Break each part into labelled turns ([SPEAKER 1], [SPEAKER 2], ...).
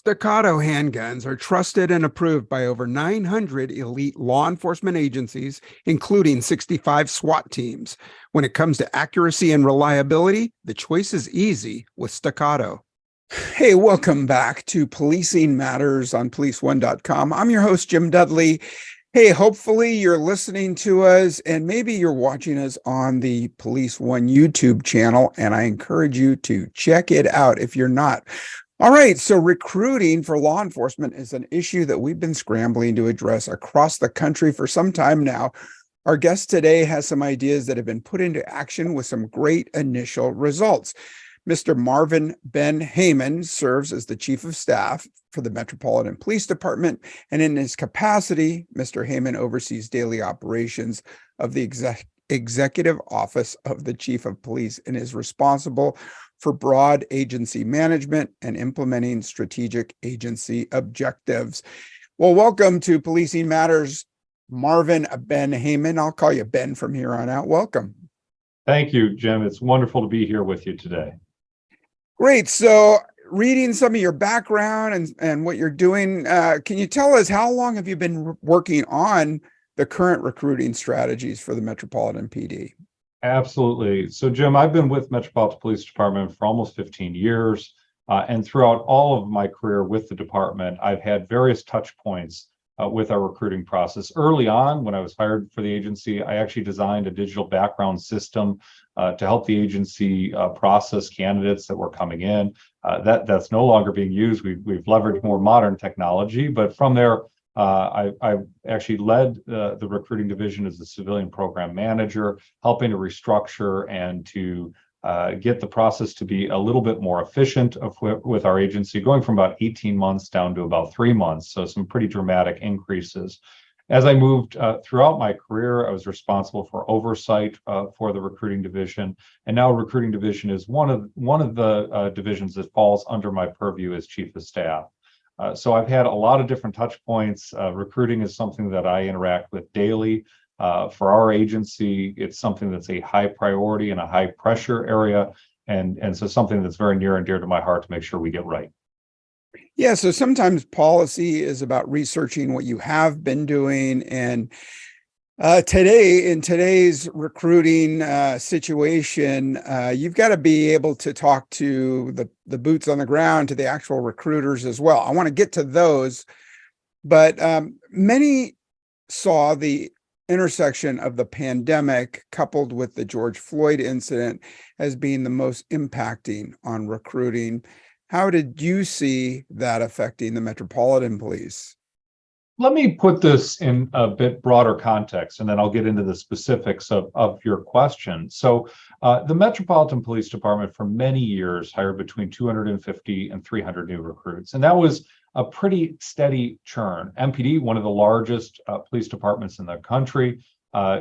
[SPEAKER 1] Staccato handguns are trusted and approved by over 900 elite law enforcement agencies, including 65 SWAT teams. When it comes to accuracy and reliability, the choice is easy with Staccato. Hey, welcome back to Policing Matters on policeone.com. I'm your host, Jim Dudley. Hey, hopefully you're listening to us and maybe you're watching us on the Police One YouTube channel, and I encourage you to check it out if you're not. All right, so recruiting for law enforcement is an issue that we've been scrambling to address across the country for some time now. Our guest today has some ideas that have been put into action with some great initial results. Mr. Marvin Ben Heyman serves as the Chief of Staff for the Metropolitan Police Department, and in his capacity, Mr. Heyman oversees daily operations of the Executive Office of the Chief of Police and is responsible for broad agency management and implementing strategic agency objectives. Well, welcome to Policing Matters, Marvin Ben Heyman. I'll call you Ben from here on out. Welcome.
[SPEAKER 2] Thank you, Jim. It's wonderful to be here with you today.
[SPEAKER 1] Great. So reading some of your background and what you're doing, can you tell us how long have you been working on the current recruiting strategies for the Metropolitan PD?
[SPEAKER 2] Absolutely. So, Jim, I've been with Metropolitan Police Department for almost 15 years. And throughout all of my career with the department, I've had various touch points with our recruiting process. Early on, when I was hired for the agency, I actually designed a digital background system to help the agency process candidates that were coming in. That's no longer being used. We've leveraged more modern technology, but from there, I actually led the recruiting division as the civilian program manager, helping to restructure and to get the process to be a little bit more efficient with our agency, going from about 18 months down to about 3 months. So some pretty dramatic increases. As I moved throughout my career, I was responsible for oversight for the recruiting division, and now recruiting division is one of the divisions that falls under my purview as Chief of Staff. So I've had a lot of different touch points. Recruiting is something that I interact with daily. For our agency, it's something that's a high priority and a high pressure area. And so something that's very near and dear to my heart to make sure we get right.
[SPEAKER 1] Yeah, so sometimes policy is about researching what you have been doing. And in today's recruiting situation, you've got to be able to talk to the boots on the ground, to the actual recruiters as well. I want to get to those, but many saw the intersection of the pandemic coupled with the George Floyd incident as being the most impacting on recruiting. How did you see that affecting the Metropolitan Police?
[SPEAKER 2] Let me put this in a bit broader context, and then I'll get into the specifics of your question. So the Metropolitan Police Department for many years hired between 250 and 300 new recruits, and that was a pretty steady churn. MPD, one of the largest police departments in the country,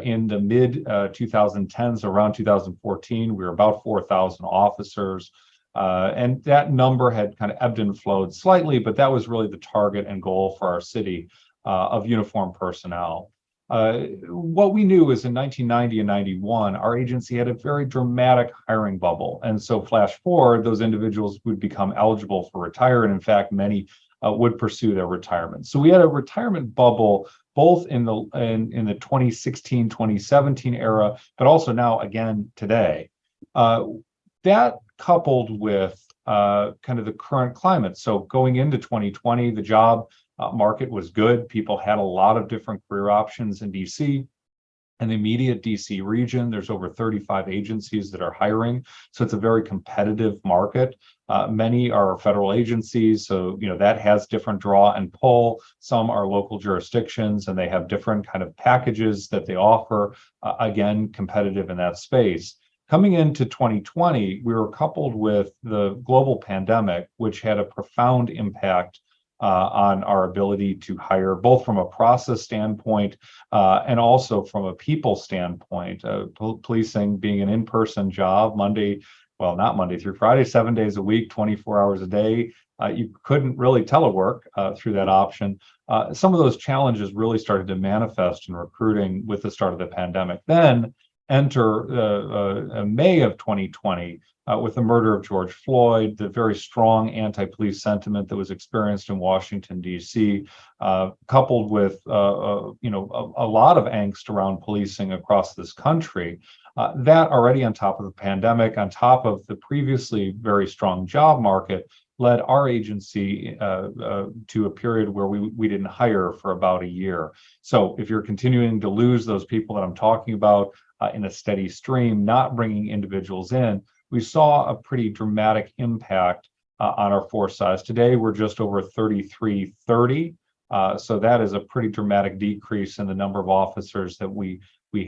[SPEAKER 2] in the mid 2010s, around 2014, we were about 4,000 officers. And that number had kind of ebbed and flowed slightly, but that was really the target and goal for our city of uniformed personnel. What we knew is in 1990 and 91, our agency had a very dramatic hiring bubble. And so flash forward, those individuals would become eligible for retire. And in fact, many would pursue their retirement. So we had a retirement bubble both in the 2016, 2017 era, but also now again today. That coupled with kind of the current climate. So going into 2020, the job market was good. People had a lot of different career options in DC. In the immediate DC region, there's over 35 agencies that are hiring. So it's a very competitive market. Many are federal agencies, so that has different draw and pull. Some are local jurisdictions, and they have different kind of packages that they offer. Again, competitive in that space. Coming into 2020, we were coupled with the global pandemic, which had a profound impact on our ability to hire, both from a process standpoint and also from a people standpoint. Policing being an in-person job, not Monday through Friday, 7 days a week, 24 hours a day. You couldn't really telework through that option. Some of those challenges really started to manifest in recruiting with the start of the pandemic. Then Enter May of 2020 with the murder of George Floyd, the very strong anti-police sentiment that was experienced in Washington, DC, coupled with a lot of angst around policing across this country. That already on top of the pandemic, on top of the previously very strong job market, led our agency to a period where we didn't hire for about a year. So if you're continuing to lose those people that I'm talking about in a steady stream, not bringing individuals in, we saw a pretty dramatic impact on our force size. Today, we're just over 3,330. So that is a pretty dramatic decrease in the number of officers that we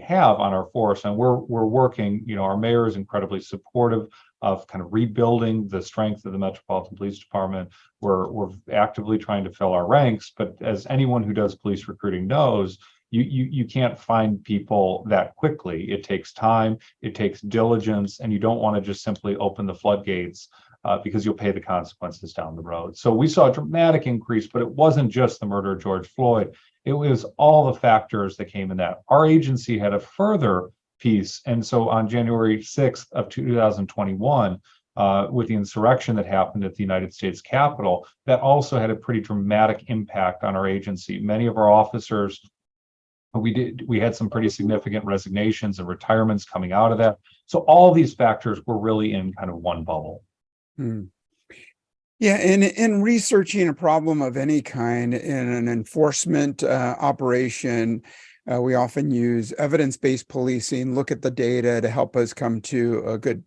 [SPEAKER 2] have on our force. And we're working, our mayor is incredibly supportive of kind of rebuilding the strength of the Metropolitan Police Department. We're actively trying to fill our ranks, but as anyone who does police recruiting knows, you can't find people that quickly. It takes time, it takes diligence, and you don't want to just simply open the floodgates because you'll pay the consequences down the road. So we saw a dramatic increase, but it wasn't just the murder of George Floyd. It was all the factors that came in that. Our agency had a further piece. And so on January 6th of 2021, with the insurrection that happened at the United States Capitol, that also had a pretty dramatic impact on our agency. Many of our officers, we had some pretty significant resignations and retirements coming out of that. So all these factors were really in kind of one bubble.
[SPEAKER 1] Yeah, and in researching a problem of any kind in an enforcement operation, we often use evidence-based policing, look at the data to help us come to a good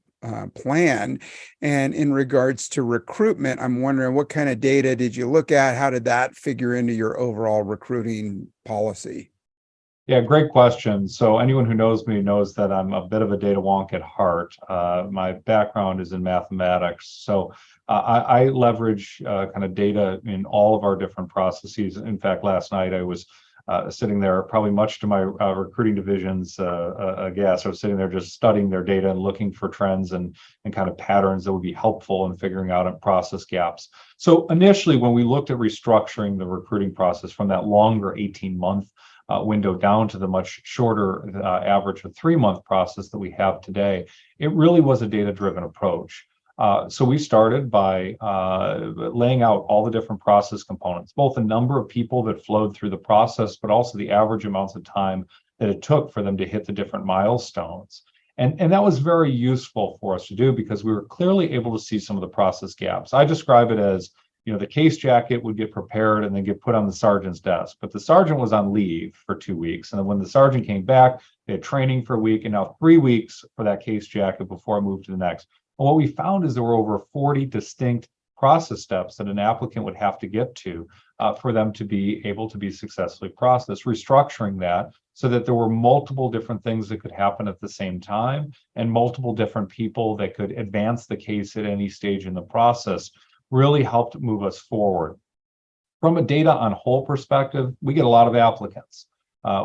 [SPEAKER 1] plan. And in regards to recruitment, I'm wondering what kind of data did you look at? How did that figure into your overall recruiting policy?
[SPEAKER 2] Yeah, great question. So anyone who knows me knows that I'm a bit of a data wonk at heart. My background is in mathematics. So I leverage kind of data in all of our different processes. In fact, last night I was sitting there, probably much to my recruiting division's guess. I was sitting there just studying their data and looking for trends and kind of patterns that would be helpful in figuring out process gaps. So initially, when we looked at restructuring the recruiting process from that longer 18-month window down to the much shorter average of 3-month process that we have today, it really was a data-driven approach. So we started by laying out all the different process components, both the number of people that flowed through the process, but also the average amounts of time that it took for them to hit the different milestones. And that was very useful for us to do because we were clearly able to see some of the process gaps. I describe it as, the case jacket would get prepared and then get put on the sergeant's desk, but the sergeant was on leave for 2 weeks. And then when the sergeant came back, they had training for a week and now 3 weeks for that case jacket before I moved to the next. And what we found is there were over 40 distinct process steps that an applicant would have to get to for them to be able to be successfully processed, restructuring that so that there were multiple different things that could happen at the same time and multiple different people that could advance the case at any stage in the process really helped move us forward. From a data on whole perspective, we get a lot of applicants.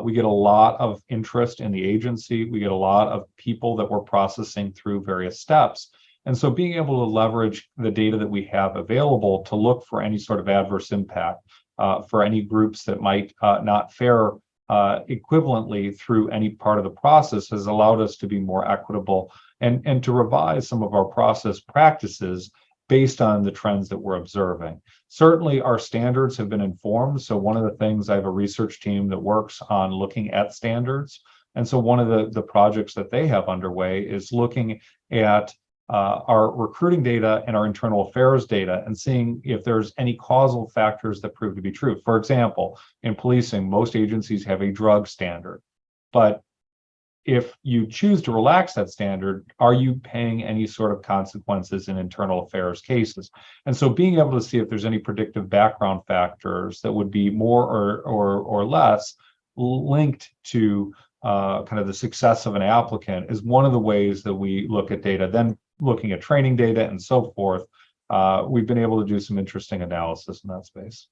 [SPEAKER 2] We get a lot of interest in the agency. We get a lot of people that we're processing through various steps. And so being able to leverage the data that we have available to look for any sort of adverse impact for any groups that might not fare equivalently through any part of the process has allowed us to be more equitable and to revise some of our process practices based on the trends that we're observing. Certainly our standards have been informed. So one of the things, I have a research team that works on looking at standards. And so one of the projects that they have underway is looking at our recruiting data and our internal affairs data and seeing if there's any causal factors that prove to be true. For example, in policing, most agencies have a drug standard, but if you choose to relax that standard, are you paying any sort of consequences in internal affairs cases? And so being able to see if there's any predictive background factors that would be more or less linked to kind of the success of an applicant is one of the ways that we look at data. Then looking at training data and so forth, we've been able to do some interesting analysis in that space.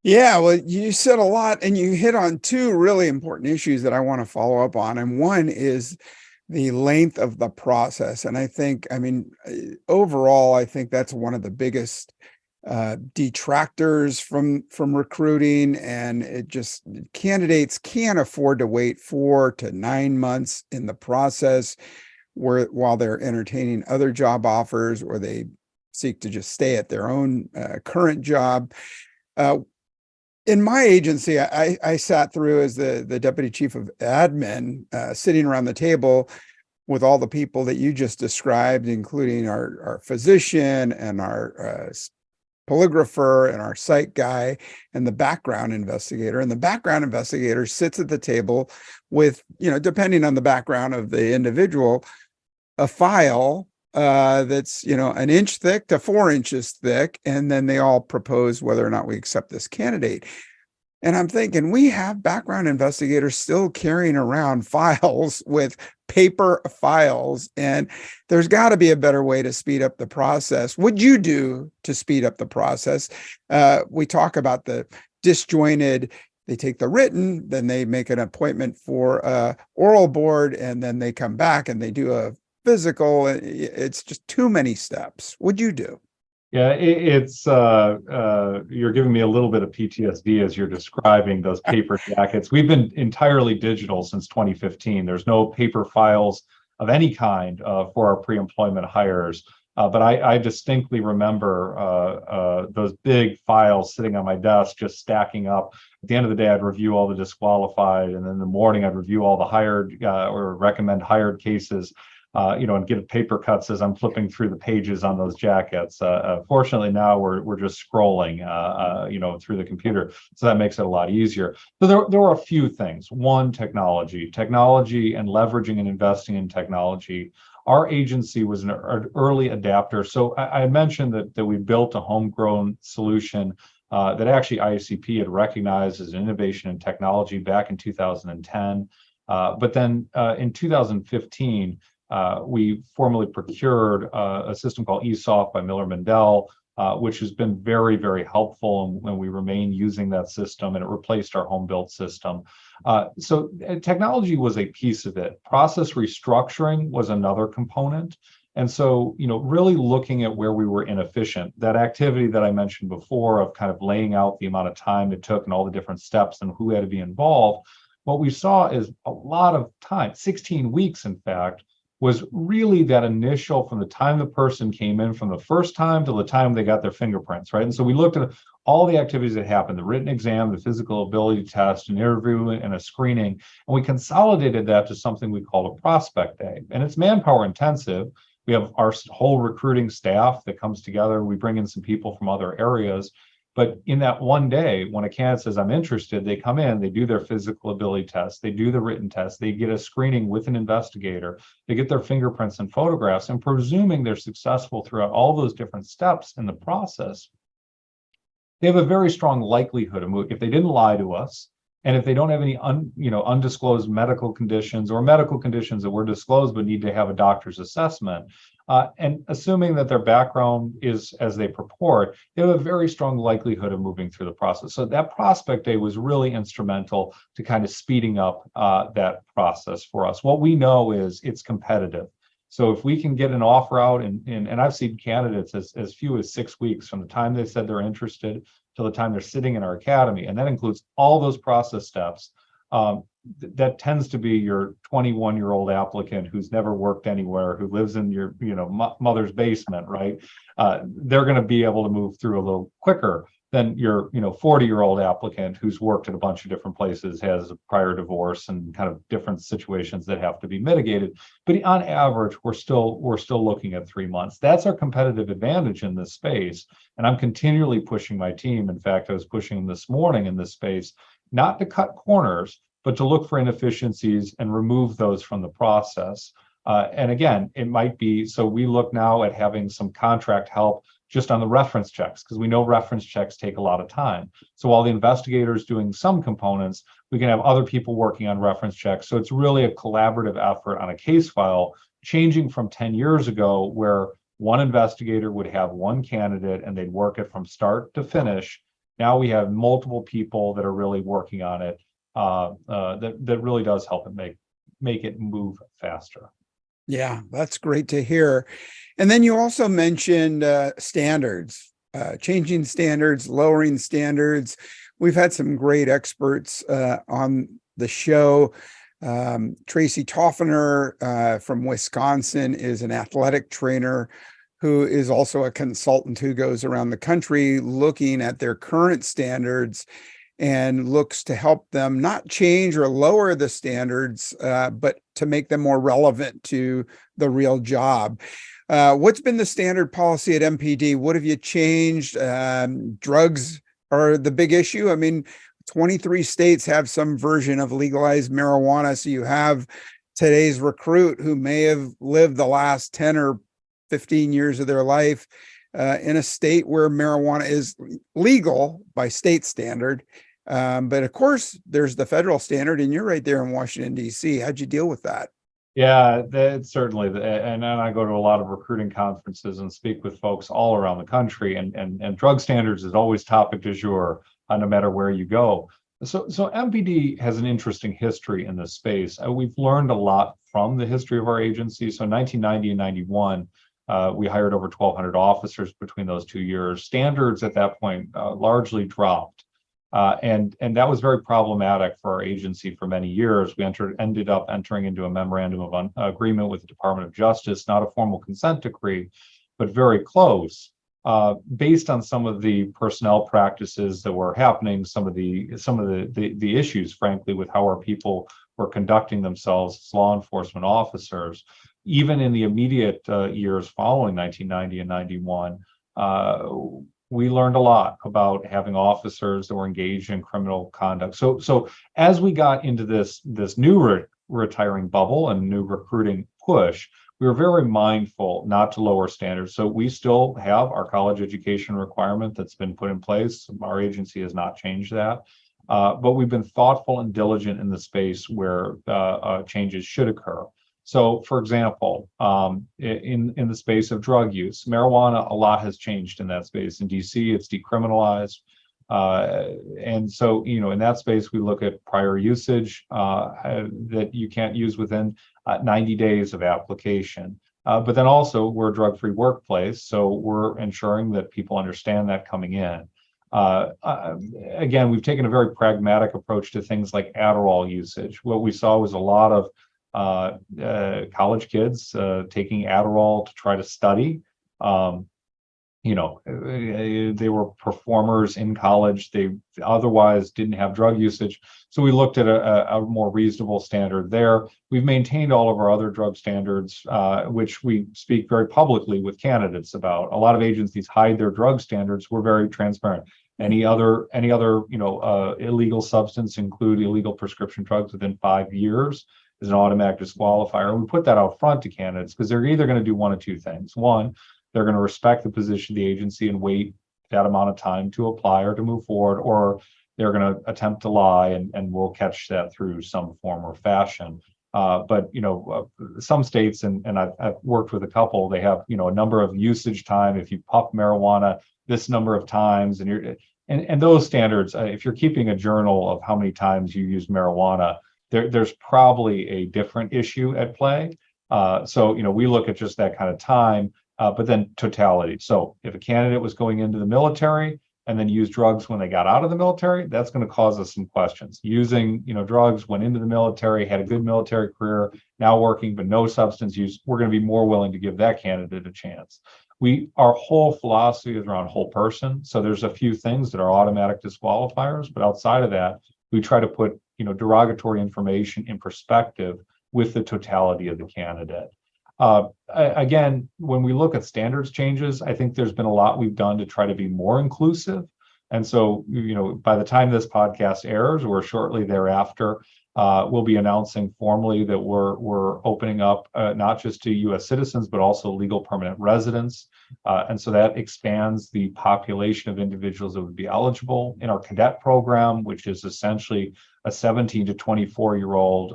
[SPEAKER 1] Yeah, well, you said a lot and you hit on two really important issues that I want to follow up on. And one is the length of the process. And I think, overall, I think that's one of the biggest detractors from recruiting, and it just candidates can't afford to wait 4 to 9 months in the process while they're entertaining other job offers, or they seek to just stay at their own current job. In my agency, I sat through as the deputy chief of admin, sitting around the table with all the people that you just described, including our physician and our polygrapher and our site guy and the background investigator. And the background investigator sits at the table with, depending on the background of the individual, a file that's, an inch thick to 4 inches thick. And then they all propose whether or not we accept this candidate. And I'm thinking, we have background investigators still carrying around files with paper files, and there's got to be a better way to speed up the process. What'd you do to speed up the process? We talk about the disjointed. They take the written, then they make an appointment for oral board, and then they come back and they do a physical. It's just too many steps. What'd you do?
[SPEAKER 2] Yeah, it's you're giving me a little bit of PTSD as you're describing those paper jackets. We've been entirely digital since 2015. There's no paper files of any kind for our pre-employment hires. But I distinctly remember those big files sitting on my desk, just stacking up. At the end of the day, I'd review all the disqualified, and then in the morning, I'd review all the hired or recommend hired cases. And give paper cuts as I'm flipping through the pages on those jackets. Fortunately, now we're just scrolling, through the computer, so that makes it a lot easier. So there were a few things. One, technology, and leveraging and investing in technology. Our agency was an early adapter. So I mentioned that we built a homegrown solution that actually IACP had recognized as an innovation in technology back in 2010. But then in 2015. We formally procured a system called eSoft by Miller Mindell, which has been very, very helpful, and we remain using that system, and it replaced our home-built system. So technology was a piece of it. Process restructuring was another component. And so, really looking at where we were inefficient, that activity that I mentioned before of kind of laying out the amount of time it took and all the different steps and who had to be involved, what we saw is a lot of time, 16 weeks, in fact, was really that initial, from the time the person came in, from the first time to the time they got their fingerprints, right? And so we looked at all the activities that happened, the written exam, the physical ability test, an interview, and a screening, and we consolidated that to something we call a prospect day. And it's manpower intensive. We have our whole recruiting staff that comes together. We bring in some people from other areas. But in that one day, when a candidate says, I'm interested, they come in, they do their physical ability test, they do the written test, they get a screening with an investigator, they get their fingerprints and photographs, and presuming they're successful throughout all those different steps in the process, they have a very strong likelihood of moving. If they didn't lie to us, and if they don't have any undisclosed medical conditions or medical conditions that were disclosed but need to have a doctor's assessment, and assuming that their background is as they purport, they have a very strong likelihood of moving through the process. So that prospect day was really instrumental to kind of speeding up that process for us. What we know is it's competitive. So if we can get an offer out, and I've seen candidates as few as 6 weeks from the time they said they're interested till the time they're sitting in our academy, and that includes all those process steps. That tends to be your 21-year-old applicant who's never worked anywhere, who lives in your mother's basement, right? They're going to be able to move through a little quicker than your 40-year-old applicant who's worked at a bunch of different places, has a prior divorce, and kind of different situations that have to be mitigated. But on average, we're still looking at 3 months. That's our competitive advantage in this space. And I'm continually pushing my team. In fact, I was pushing them this morning in this space, not to cut corners, but to look for inefficiencies and remove those from the process. And again, it might be, so we look now at having some contract help just on the reference checks, because we know reference checks take a lot of time. So while the investigator is doing some components, we can have other people working on reference checks. So it's really a collaborative effort on a case file, changing from 10 years ago, where one investigator would have one candidate and they'd work it from start to finish. Now we have multiple people that are really working on it. That really does help it make it move faster.
[SPEAKER 1] Yeah, that's great to hear. And then you also mentioned standards. changing standards, lowering standards. We've had some great experts on the show. Tracy Toffener from Wisconsin is an athletic trainer who is also a consultant who goes around the country looking at their current standards and looks to help them not change or lower the standards, but to make them more relevant to the real job. What's been the standard policy at MPD? What have you changed? Drugs are the big issue. I mean, 23 states have some version of legalized marijuana. So you have today's recruit who may have lived the last 10 or 15 years of their life in a state where marijuana is legal by state standard. But of course, there's the federal standard, and you're right there in Washington, D.C. How'd you deal with that?
[SPEAKER 2] Yeah, that's certainly, and then I go to a lot of recruiting conferences and speak with folks all around the country, and drug standards is always topic du jour, no matter where you go. So MPD has an interesting history in this space. We've learned a lot from the history of our agency. So 1990 and 91, we hired over 1,200 officers between those 2 years. Standards at that point largely dropped. And that was very problematic for our agency for many years. We ended up entering into a memorandum of agreement with the Department of Justice, not a formal consent decree, but very close, based on some of the personnel practices that were happening, some of the issues, frankly, with how our people were conducting themselves as law enforcement officers. Even in the immediate years following 1990 and 91, we learned a lot about having officers that were engaged in criminal conduct. So as we got into this new retiring bubble and new recruiting push, we were very mindful not to lower standards. So we still have our college education requirement that's been put in place. Our agency has not changed that. But we've been thoughtful and diligent in the space where changes should occur. So, for example, in the space of drug use, marijuana, a lot has changed in that space. In DC, it's decriminalized. And so, in that space, we look at prior usage that you can't use within 90 days of application. But then also, we're a drug-free workplace, so we're ensuring that people understand that coming in. Again, we've taken a very pragmatic approach to things like Adderall usage. What we saw was a lot of college kids taking Adderall to try to study. They were performers in college. They otherwise didn't have drug usage. So we looked at a more reasonable standard there. We've maintained all of our other drug standards, which we speak very publicly with candidates about. A lot of agencies hide their drug standards. We're very transparent. Any other illegal substance, include illegal prescription drugs within 5 years, is an automatic disqualifier. And we put that out front to candidates because they're either going to do one of two things. One, they're going to respect the position of the agency and wait that amount of time to apply or to move forward, or they're going to attempt to lie, and we'll catch that through some form or fashion. But some states, and I've worked with a couple, they have a number of usage time. If you puff marijuana this number of times, and those standards, if you're keeping a journal of how many times you use marijuana, there's probably a different issue at play. So we look at just that kind of time, but then totality. So if a candidate was going into the military and then used drugs when they got out of the military, that's going to cause us some questions. Using drugs, went into the military, had a good military career, now working but no substance use, we're going to be more willing to give that candidate a chance. Our whole philosophy is around whole person. So there's a few things that are automatic disqualifiers, but outside of that, we try to put derogatory information in perspective with the totality of the candidate. Again, when we look at standards changes, I think there's been a lot we've done to try to be more inclusive. And so, by the time this podcast airs, or shortly thereafter, we'll be announcing formally that we're opening up not just to U.S. citizens, but also legal permanent residents. And so that expands the population of individuals that would be eligible in our cadet program, which is essentially a 17 to 24-year-old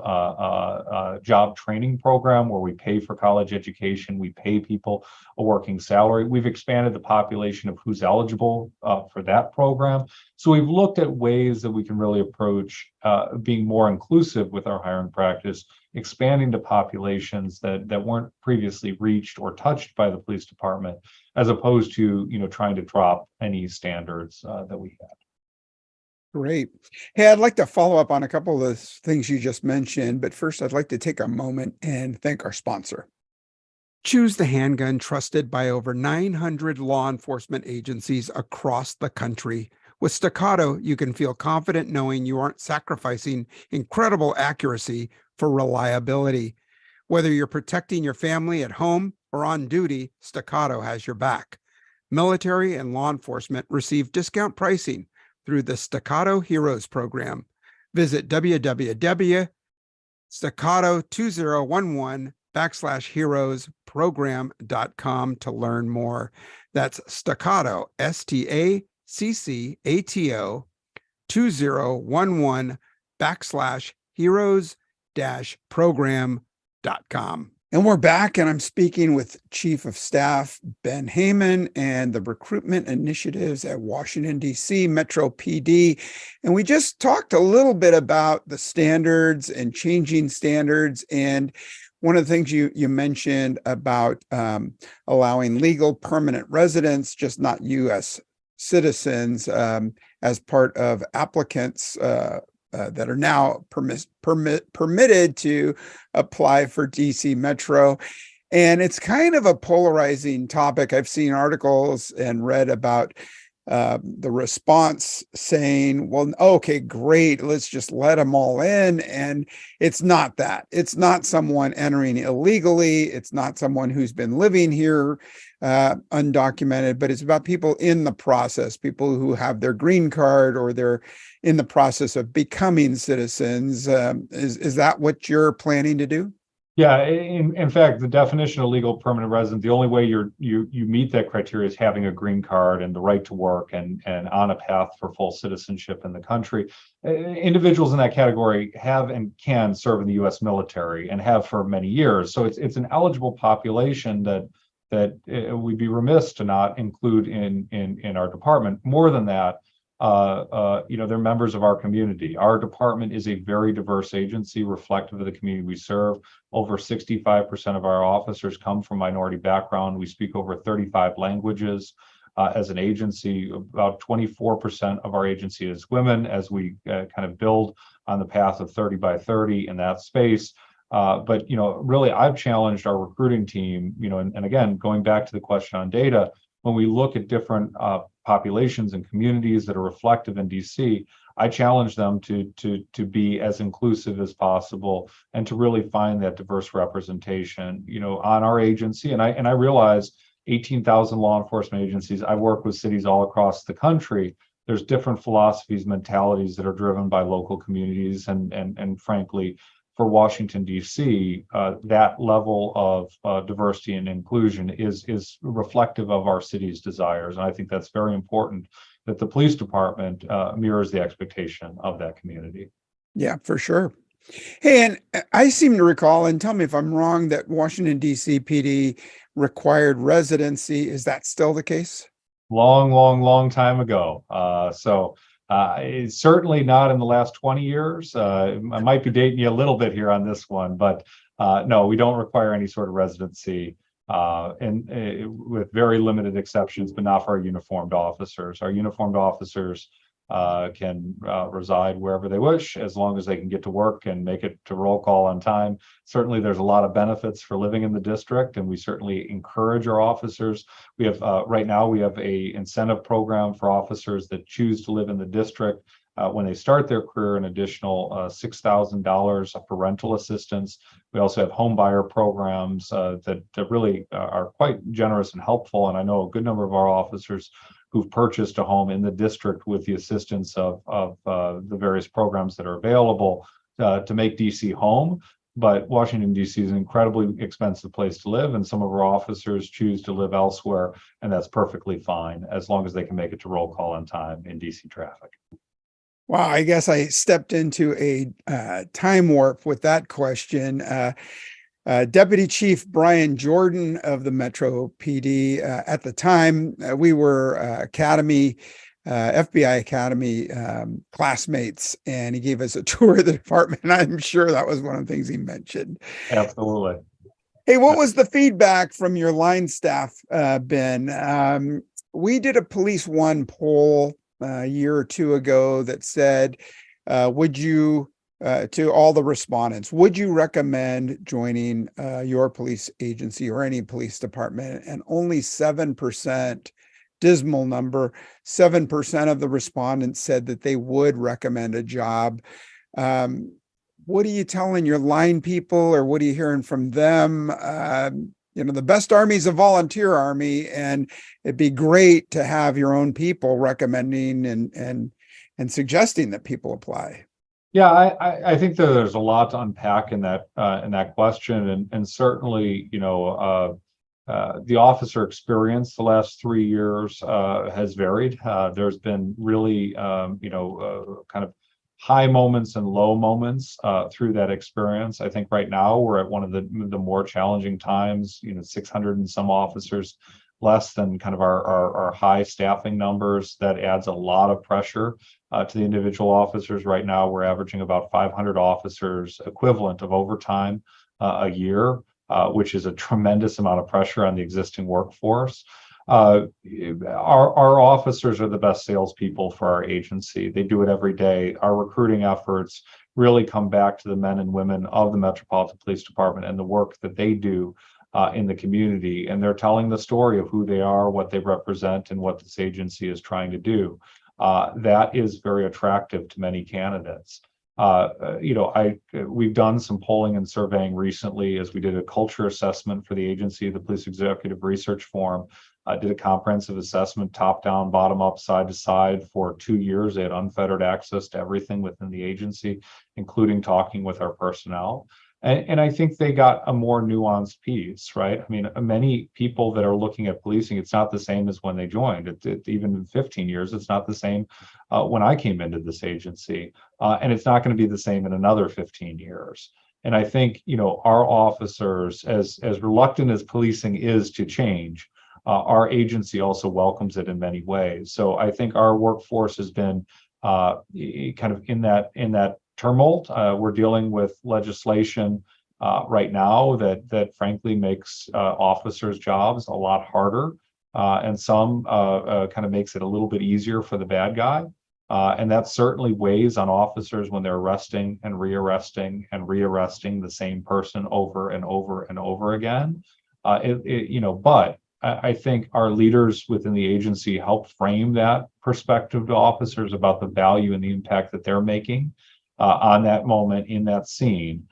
[SPEAKER 2] job training program where we pay for college education, we pay people a working salary. We've expanded the population of who's eligible for that program. So we've looked at ways that we can really approach being more inclusive inclusive with our hiring practice, expanding to populations that weren't previously reached or touched by the police department, as opposed to, trying to drop any standards that we had.
[SPEAKER 1] Great. Hey, I'd like to follow up on a couple of the things you just mentioned, but first I'd like to take a moment and thank our sponsor. Choose the handgun trusted by over 900 law enforcement agencies across the country. With Staccato, you can feel confident knowing you aren't sacrificing incredible accuracy for reliability. Whether you're protecting your family at home or on duty, Staccato has your back. Military and law enforcement receive discount pricing through the Staccato Heroes program. Visit www.staccato2011/heroes program.com to learn more. That's Staccato, STACCATO 2011/heroes-program.com. And we're back, and I'm speaking with Chief of Staff Ben Heyman and the recruitment initiatives at Washington, D.C. Metro PD. And we just talked a little bit about the standards and changing standards. And one of the things you mentioned about allowing legal permanent residents, just not U.S. citizens, as part of applicants that are now permitted to apply for DC Metro. And it's kind of a polarizing topic. I've seen articles and read about the response saying, well, okay, great, let's just let them all in. And it's not that. It's not someone entering illegally. It's not someone who's been living here undocumented, but it's about people in the process, people who have their green card or they're in the process of becoming citizens. Is that what you're planning to do?
[SPEAKER 2] Yeah, in fact, the definition of legal permanent resident, the only way you meet that criteria is having a green card and the right to work and on a path for full citizenship in the country. Individuals in that category have and can serve in the U.S. military and have for many years. So it's an eligible population that we'd be remiss to not include in our department. More than that, they're members of our community. Our department is a very diverse agency reflective of the community we serve. Over 65% of our officers come from minority background. We speak over 35 languages. As an agency, about 24% of our agency is women as we kind of build on the path of 30 by 30 in that space. But really, I've challenged our recruiting team, and again, going back to the question on data, when we look at different populations and communities that are reflective in DC, I challenge them to be as inclusive as possible and to really find that diverse representation, on our agency. And I realize 18,000 law enforcement agencies. I work with cities all across the country. There's different philosophies, mentalities that are driven by local communities, and frankly, for Washington, D.C., that level of diversity and inclusion is reflective of our city's desires. And I think that's very important that the police department mirrors the expectation of that community.
[SPEAKER 1] Yeah, for sure. Hey, and I seem to recall, and tell me if I'm wrong, that Washington, D.C. PD required residency. Is that still the case?
[SPEAKER 2] Long time ago. It's certainly not in the last 20 years. I might be dating you a little bit here on this one, but no, we don't require any sort of residency, with very limited exceptions, but not for our uniformed officers. Our uniformed officers can reside wherever they wish, as long as they can get to work and make it to roll call on time. Certainly, there's a lot of benefits for living in the district, and we certainly encourage our officers. We have right now we have a incentive program for officers that choose to live in the district. When they start their career, an additional $6,000 for rental assistance. We also have home buyer programs that really are quite generous and helpful. And I know a good number of our officers who've purchased a home in the district with the assistance of the various programs that are available to make DC home. But Washington, D.C. is an incredibly expensive place to live, and some of our officers choose to live elsewhere, and that's perfectly fine as long as they can make it to roll call on time in DC traffic.
[SPEAKER 1] Wow, I guess I stepped into a time warp with that question. Deputy Chief Brian Jordan of the Metro PD, at the time, we were Academy FBI Academy classmates, and he gave us a tour of the department. And I'm sure that was one of the things he mentioned.
[SPEAKER 2] Absolutely.
[SPEAKER 1] Hey, what was the feedback from your line staff, Ben? We did a Police One poll a year or two ago that said, would you, to all the respondents, would you recommend joining your police agency or any police department? And only 7%, dismal number, 7% of the respondents said that they would recommend a job. What are you telling your line people, or what are you hearing from them? The best army is a volunteer army, and it'd be great to have your own people recommending and suggesting that people apply.
[SPEAKER 2] Yeah, I think that there's a lot to unpack in that question, and certainly, the officer experience the last 3 years has varied. There's been really, kind of high moments and low moments through that experience. I think right now we're at one of the more challenging times. 600 and some officers, less than kind of our high staffing numbers. That adds a lot of pressure to the individual officers. Right now, we're averaging about 500 officers equivalent of overtime a year, which is a tremendous amount of pressure on the existing workforce. Our officers are the best salespeople for our agency. They do it every day. Our recruiting efforts really come back to the men and women of the Metropolitan Police Department and the work that they do in the community. And they're telling the story of who they are, what they represent, and what this agency is trying to do. That is very attractive to many candidates. We've done some polling and surveying recently as we did a culture assessment for the agency, the Police Executive Research Forum. Did a comprehensive assessment, top down, bottom up, side to side for 2 years. They had unfettered access to everything within the agency, including talking with our personnel. And I think they got a more nuanced piece, right? I mean, many people that are looking at policing, it's not the same as when they joined. Even in 15 years, it's not the same when I came into this agency. And it's not going to be the same in another 15 years. And I think, our officers, as reluctant as policing is to change, our agency also welcomes it in many ways. So I think our workforce has been kind of in that tumult. We're dealing with legislation right now that frankly makes officers' jobs a lot harder, and some kind of makes it a little bit easier for the bad guy. And that certainly weighs on officers when they're arresting and rearresting the same person over and over and over again. But I think our leaders within the agency help frame that perspective to officers about the value and the impact that they're making on that moment in that scene.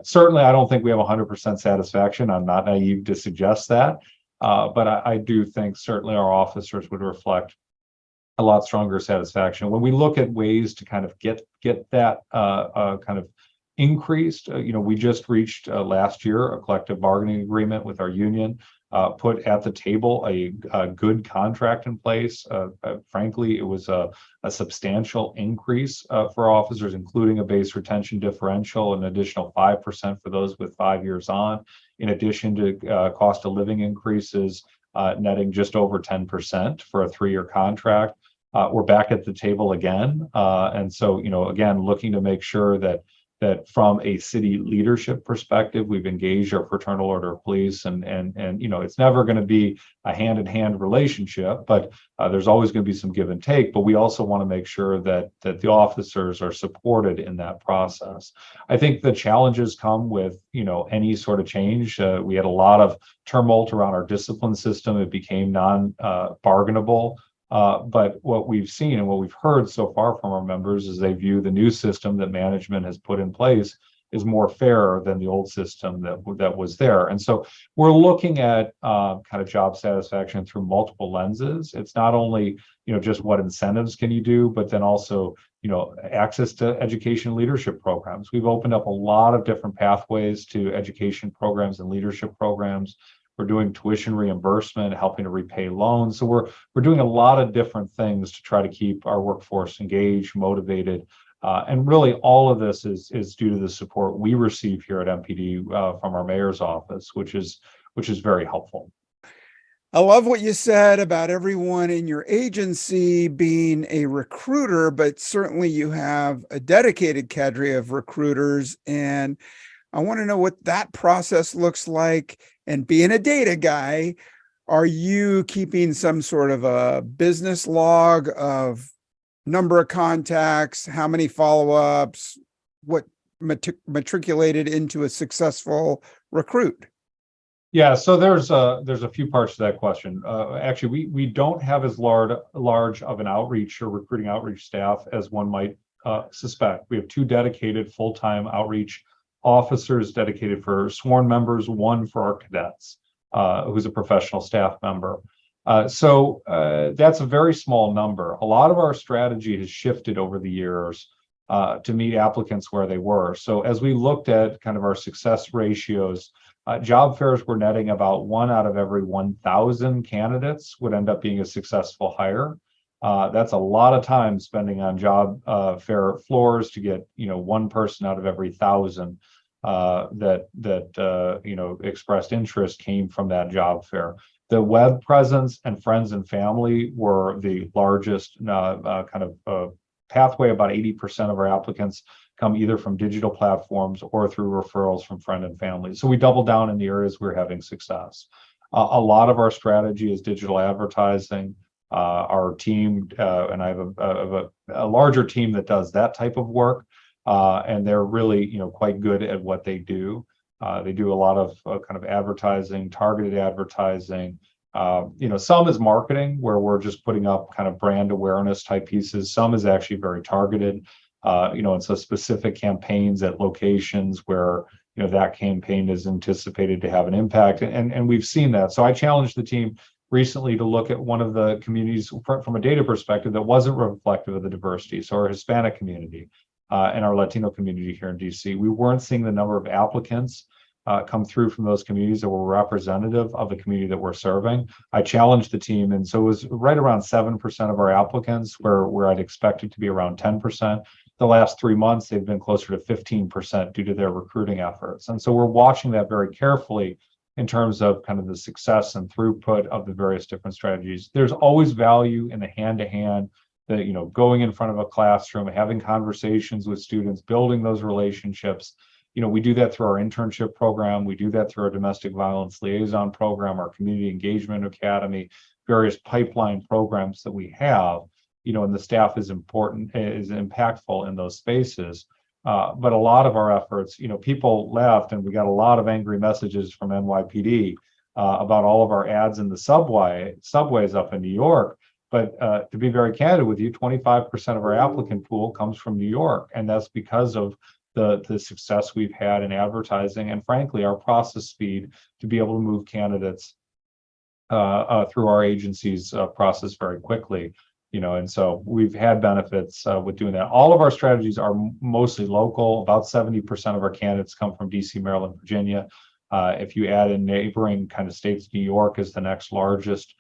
[SPEAKER 2] Certainly, I don't think we have 100% satisfaction. I'm not naive to suggest that, but I do think certainly our officers would reflect a lot stronger satisfaction. When we look at ways to kind of get that kind of increased, we just reached last year a collective bargaining agreement with our union. Put at the table a good contract in place. Frankly, it was a substantial increase for officers, including a base retention differential, an additional 5% for those with 5 years on, in addition to cost of living increases, netting just over 10% for a 3-year contract. We're back at the table again. And so, again, looking to make sure that from a city leadership perspective, we've engaged our fraternal order of police, and it's never going to be a hand-in-hand relationship, but there's always going to be some give and take. But we also want to make sure that the officers are supported in that process. I think the challenges come with any sort of change. We had a lot of tumult around our discipline system. It became non-bargainable. But what we've seen and what we've heard so far from our members is they view the new system that management has put in place is more fair than the old system that was there. And so we're looking at kind of job satisfaction through multiple lenses. It's not only just what incentives can you do, but then also access to education leadership programs. We've opened up a lot of different pathways to education programs and leadership programs. We're doing tuition reimbursement, helping to repay loans. So we're doing a lot of different things to try to keep our workforce engaged, motivated, and really all of this is due to the support we receive here at MPD from our mayor's office, which is very helpful.
[SPEAKER 1] I love what you said about everyone in your agency being a recruiter, but certainly you have a dedicated cadre of recruiters. And I want to know what that process looks like. And being a data guy, are you keeping some sort of a business log of number of contacts, how many follow-ups, what matriculated into a successful recruit?
[SPEAKER 2] Yeah, so there's a few parts to that question. Actually, we don't have as large of an outreach or recruiting outreach staff as one might suspect. We have two dedicated full-time outreach officers dedicated for sworn members, one for our cadets, who's a professional staff member. So that's a very small number. A lot of our strategy has shifted over the years to meet applicants where they were. So as we looked at kind of our success ratios, job fairs were netting about 1 out of every 1,000 candidates would end up being a successful hire. That's a lot of time spending on job fair floors to get, one person out of every 1,000 that expressed interest came from that job fair. The web presence and friends and family were the largest pathway. About 80% of our applicants come either from digital platforms or through referrals from friend and family. So we double down in the areas we're having success. A lot of our strategy is digital advertising. Our team, and I have a larger team that does that type of work, and they're really, quite good at what they do. They do a lot of kind of advertising, targeted advertising. Some is marketing where we're just putting up kind of brand awareness type pieces. Some is actually very targeted, and so specific campaigns at locations where, that campaign is anticipated to have an impact. And we've seen that. So I challenged the team recently to look at one of the communities from a data perspective that wasn't reflective of the diversity. So our Hispanic community and our Latino community here in DC, we weren't seeing the number of applicants come through from those communities that were representative of the community that we're serving. I challenged the team, and so it was right around 7% of our applicants where I'd expect it to be around 10%. The last 3 months, they've been closer to 15% due to their recruiting efforts. And so we're watching that very carefully in terms of kind of the success and throughput of the various different strategies. There's always value in the hand-to-hand, going in front of a classroom, having conversations with students, building those relationships. We do that through our internship program. We do that through our domestic violence liaison program, our community engagement academy, various pipeline programs that we have, and the staff is impactful in those spaces. But a lot of our efforts, people left, and we got a lot of angry messages from NYPD about all of our ads in the subways up in New York. But to be very candid with you, 25% of our applicant pool comes from New York, and that's because of the success we've had in advertising, and frankly, our process speed to be able to move candidates through our agency's process very quickly. And so we've had benefits with doing that. All of our strategies are mostly local. About 70% of our candidates come from DC, Maryland, Virginia. If you add in neighboring kind of states, New York is the next largest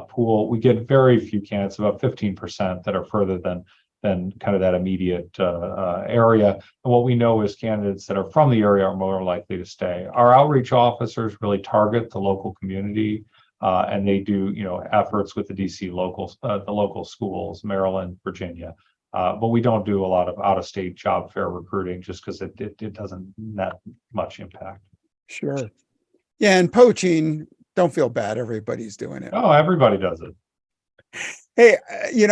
[SPEAKER 2] pool. We get very few candidates, about 15%, that are further than kind of that immediate area. And what we know is candidates that are from the area are more likely to stay. Our outreach officers really target the local community, and they do, efforts with the DC the local schools, Maryland, Virginia. But we don't do a lot of out-of-state job fair recruiting just because it doesn't net much impact.
[SPEAKER 1] Sure. Yeah, and poaching, don't feel bad. Everybody's doing it.
[SPEAKER 2] Oh, everybody does it.
[SPEAKER 1] Hey,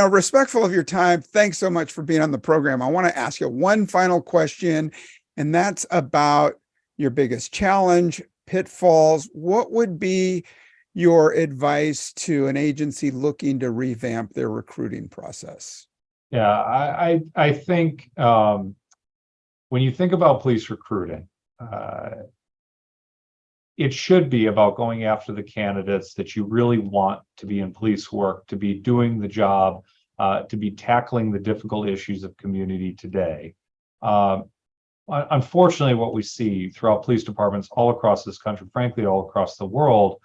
[SPEAKER 1] respectful of your time, thanks so much for being on the program. I want to ask you one final question, and that's about your biggest challenge, pitfalls. What would be your advice to an agency looking to revamp their recruiting process?
[SPEAKER 2] Yeah, I think when you think about police recruiting, it should be about going after the candidates that you really want to be in police work, to be doing the job, to be tackling the difficult issues of community today. Unfortunately, what we see throughout police departments all across this country, frankly, all across the world,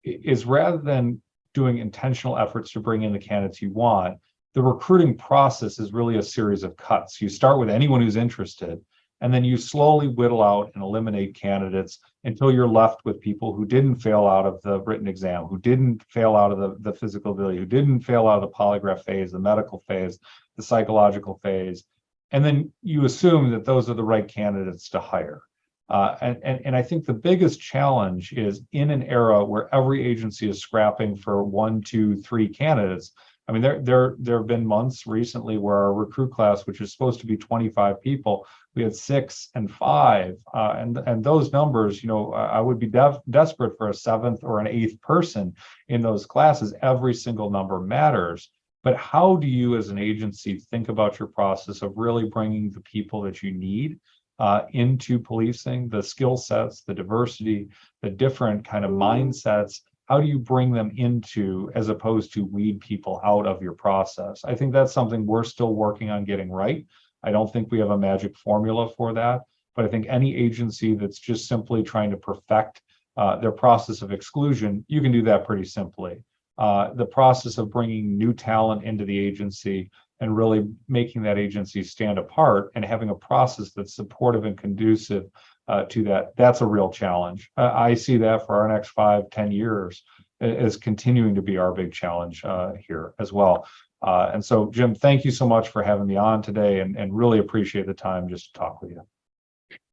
[SPEAKER 2] is rather than doing intentional efforts to bring in the candidates you want, the recruiting process is really a series of cuts. You start with anyone who's interested, And then you slowly whittle out and eliminate candidates until you're left with people who didn't fail out of the written exam, who didn't fail out of the physical ability, who didn't fail out of the polygraph phase, the medical phase, the psychological phase. And then you assume that those are the right candidates to hire. And I think the biggest challenge is in an era where every agency is scrapping for 1, 2, 3 candidates. I mean, there have been months recently where our recruit class, which is supposed to be 25 people, we had 6 and 5, and those numbers, I would be desperate for a 7th or an 8th person in those classes. Every single number matters. But how do you, as an agency, think about your process of really bringing the people that you need into policing, the skill sets, the diversity, the different kind of mindsets? How do you bring them into, as opposed to weed people out of your process? I think that's something we're still working on getting right. I don't think we have a magic formula for that, but I think any agency that's just simply trying to perfect their process of exclusion, you can do that pretty simply. The process of bringing new talent into the agency and really making that agency stand apart and having a process that's supportive and conducive to that, that's a real challenge. I see that for our next 5, 10 years as continuing to be our big challenge here as well. And so, Jim, thank you so much for having me on today, and really appreciate the time just to talk with you.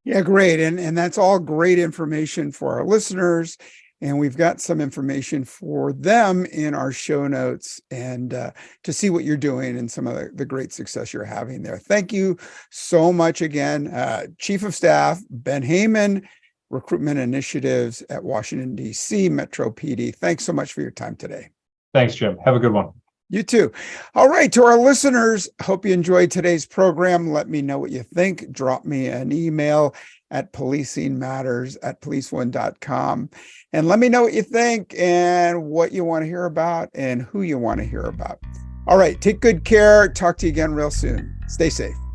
[SPEAKER 1] Yeah, great. And that's all great information for our listeners. And we've got some information for them in our show notes, and to see what you're doing and some of the great success you're having there. Thank you so much again, Chief of Staff Ben Heyman, Recruitment Initiatives at Washington, D.C., Metro PD. Thanks so much for your time today.
[SPEAKER 2] Thanks, Jim. Have a good one.
[SPEAKER 1] You too. All right, to our listeners, hope you enjoyed today's program. Let me know what you think. Drop me an email at policingmatters@policeone.com. And let me know what you think and what you want to hear about and who you want to hear about. All right, take good care. Talk to you again real soon. Stay safe.